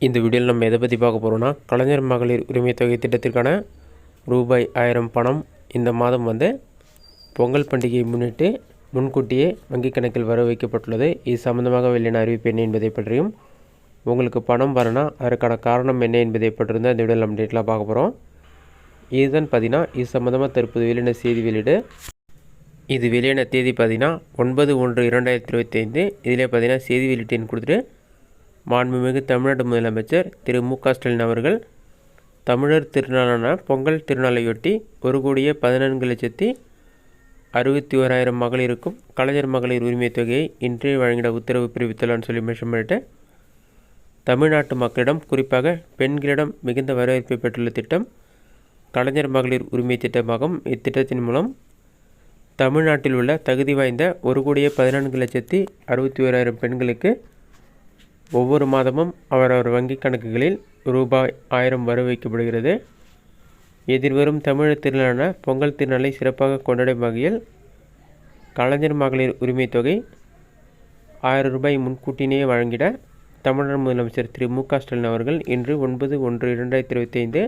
இந்த வீடியோவில் நம்ம எதை பற்றி பார்க்க போகிறோம்னா, கலைஞர் மகளிர் உரிமை தொகை திட்டத்திற்கான ரூபாய் 1000 பணம் இந்த மாதம் பொங்கல் பண்டிகையை முன்னிட்டு முன்கூட்டியே வங்கிக் கணக்கில் வர வைக்கப்பட்டுள்ளது. இது சம்பந்தமாக வெளியான அறிவிப்பு என்ன என்பதை பற்றியும், உங்களுக்கு பணம் வரனா அதற்கான காரணம் என்ன என்பதை பற்றியும் தான் இந்த வீடியோவில் நம்ம டீட்டெயிலாக பார்க்க போகிறோம். இதுதான் பார்த்தீங்கன்னா இது சம்மந்தமாக தற்போது வெளியான செய்தி வெளியீடு. இது வெளியான தேதி பார்த்தீங்கன்னா 9/1/2025. இதிலே பார்த்தீங்கன்னா செய்தி வெளியீட்டின் கொடுத்துட்டு மாண்புமிகு தமிழ்நாடு முதலமைச்சர் திரு மு.க. ஸ்டாலின் அவர்கள் தமிழர் திருநாளான பொங்கல் திருநாளையொட்டி 1,14,61,000 மகளிருக்கும் கலைஞர் மகளிர் உரிமை தொகையை இன்றே வழங்கிட உத்தரவு பிறப்பித்துள்ளான்னு சொல்லி மென்ஷன் பண்ணிட்டு, தமிழ்நாட்டு மக்களிடம் குறிப்பாக பெண்களிடம் மிகுந்த வரவேற்பை பெற்றுள்ள திட்டம் கலைஞர் மகளிர் உரிமை திட்டமாகும். இத்திட்டத்தின் மூலம் தமிழ்நாட்டில் உள்ள தகுதி வாய்ந்த 1,14,61,000 பெண்களுக்கு ஒவ்வொரு மாதமும் அவரவர் வங்கிக் கணக்குகளில் ரூபாய் 1000 வர வைக்கப்படுகிறது. எதிர்வரும் தமிழர் திருநாளான பொங்கல் திருநாளை சிறப்பாக கொண்டாடும் வகையில் கலைஞர் மகளிர் உரிமை தொகை 1000 ரூபாய் முன்கூட்டியே வழங்கிட தமிழ்நாடு முதலமைச்சர் திரு மு.க. ஸ்டாலின் அவர்கள் இன்று 9/1/2025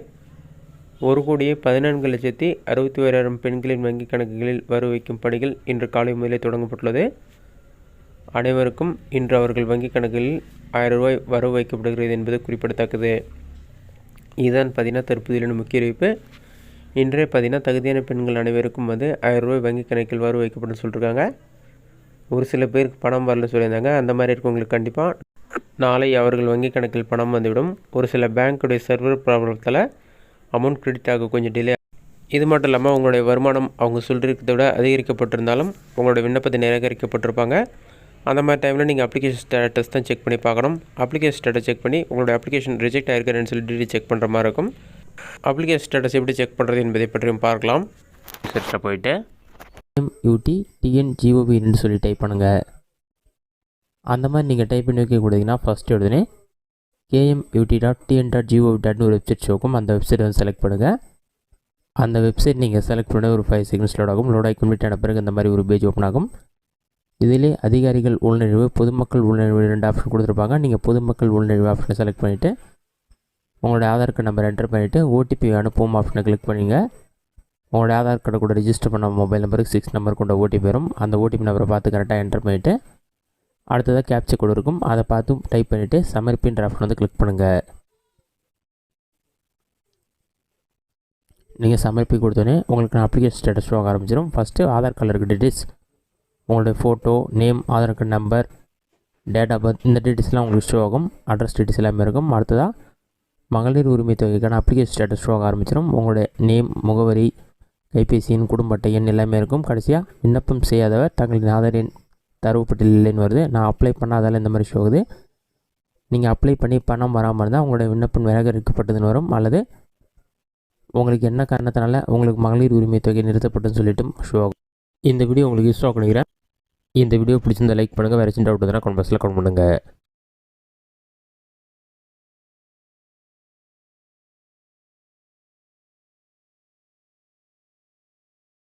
1,14,61,000 பெண்களின் வங்கிக் கணக்குகளில் வர வைக்கும் பணிகள் இன்று காலை முதலே தொடங்கப்பட்டுள்ளது. அனைவருக்கும் இன்று அவர்கள் வங்கிக் கணக்குகளில் 1000 ரூபாய் வரவு வைக்கப்படுகிறது என்பது குறிப்பிடத்தக்கது. இதுதான் பார்த்தீங்கன்னா தற்போதைய முக்கிய அறிவிப்பு. இன்றே பார்த்தீங்கன்னா தகுதியான பெண்கள் அனைவருக்கும் 1000 ரூபாய் வங்கிக் கணக்கில் வரவு வைக்கப்படும் சொல்லியிருக்காங்க. ஒரு சில பேருக்கு பணம் வரல சொல்லியிருந்தாங்க. அந்த மாதிரி இருக்கவங்களுக்கு கண்டிப்பாக நாளை அவர்கள் வங்கிக் கணக்கில் பணம் வந்துவிடும். ஒரு சில பேங்க்குடைய சர்வர் ப்ராப்ளத்தில் அமௌண்ட் கிரெடிட் ஆக கொஞ்சம் டிலே. இது மட்டும் இல்லாமல் உங்களுடைய வருமானம் அவங்க சொல்லியிருக்கிறத விட அதிகரிக்கப்பட்டிருந்தாலும் உங்களோட விண்ணப்பத்தை நிராகரிக்கப்பட்டிருப்பாங்க. அந்த மாதிரி டைமில் நீங்கள் அப்ளிகேஷன் ஸ்டேட்டஸ் தான் செக் பண்ணி பார்க்கணும். அப்ளிகேஷன் ஸ்டேட்டஸ் செக் பண்ணி உங்களோட அப்ளிகேஷன் ரிஜெக்ட் ஆகிருக்கிறேன்னு சொல்லி டீட்டெயில் செக் பண்ணுற மாதிரி இருக்கும். அப்ளிகேஷன் ஸ்டேட்டஸ் எப்படி செக் பண்ணுறது என்பதை பற்றியும் பார்க்கலாம். சர்ச்சில் போயிட்டு KMUT.TN.GOV சொல்லி டைப் பண்ணுங்கள். அந்த மாதிரி நீங்கள் டைப் பண்ணி வைக்க கூடாதுன்னா ஃபஸ்ட்டு உடனே KMUT.TN.GOV ஒரு வெப்சைட் ஷோக்கும். அந்த வெப்சைட் செலக்ட் பண்ணுங்கள். அந்த வெப்சைட் நீங்கள் செலக்ட் பண்ண ஒரு 5 செகண்ட்ஸ் லோட் ஆகும். லோட் ஆகி கம்ப்ளீட் ஆன பிறகு இந்த மாதிரி ஒரு பேஜ் ஓப்பன் ஆகும். இதிலே அதிகாரிகள் உள்நுழைவு, பொதுமக்கள் உள்நுழைவு 2 ஆப்ஷன் கொடுத்துருப்பாங்க. நீங்கள் பொதுமக்கள் உள்நுழைவு ஆப்ஷனை செலக்ட் பண்ணிவிட்டு உங்களோட ஆதார் கார்டு நம்பர் என்டர் பண்ணிவிட்டு OTP அனுப்பும் ஆப்ஷனை கிளிக் பண்ணிங்க. உங்களோட ஆதார் கார்டை கூட ரிஜிஸ்டர் பண்ண மொபைல் நம்பருக்கு 6 நம்பர் கொண்ட OTP வரும். அந்த OTP நம்பரை பார்த்து கரெக்டாக என்டர் பண்ணிவிட்டு அடுத்ததாக கேப்சா கோடு இருக்கும். அதை பார்த்து டைப் பண்ணிவிட்டு சமர்ப்பின்ற ஆப்ஷன் கிளிக் பண்ணுங்கள். நீங்கள் சமர்ப்பி கொடுத்தோன்னே உங்களுக்கு அப்ளிகேஷன் ஸ்டேட்டஸ் ஷோ ஆக ஆரம்பிச்சிடும். ஃபஸ்ட்டு ஆதார் கார்டில் இருக்க டீட்டெயில்ஸ், உங்களுடைய photo, name, Aadhaar card number, date of birth, இந்த டீட்டெயில்ஸ்லாம் உங்களுக்கு ஷோ ஆகும். அட்ரஸ் டீட்டெயில்ஸ் எல்லாமே இருக்கும். அடுத்ததாக மகளிர் உரிமை தொகைக்கான அப்ளிகேஷன் ஸ்டேட்டஸ் ஷோ ஆக ஆரம்பிச்சிடும். உங்களுடைய நேம், முகவரி, கைபேசி எண், குடும்ப அட்டை எண் எல்லாமே இருக்கும். கடைசியாக விண்ணப்பம் செய்யாதவர் தங்களின் ஆதார் எண் தரவுப்பட்டியல் இல்லைன்னு வருது. நான் அப்ளை பண்ணாதால் இந்த மாதிரி ஷோ ஆகுது. நீங்கள் அப்ளை பண்ணி பணம் வராமல் இருந்தால் உங்களுடைய விண்ணப்பம் நிராகரிக்கப்பட்டதுன்னு வரும். அல்லது உங்களுக்கு என்ன காரணத்தினால உங்களுக்கு மகளிர் உரிமை தொகை நிறுத்தப்பட்டுன்னு சொல்லிட்டு ஷோ ஆகும். இந்த வீடியோ உங்களுக்கு யூஸ் ஆகுங்கிறேன். இந்த வீடியோ பிடிச்சிருந்தால் லைக் பண்ணுங்கள். வேறு சின்ன டவுட் இருந்தால் கமெண்ட் பாக்ஸில் கமெண்ட் பண்ணுங்கள்.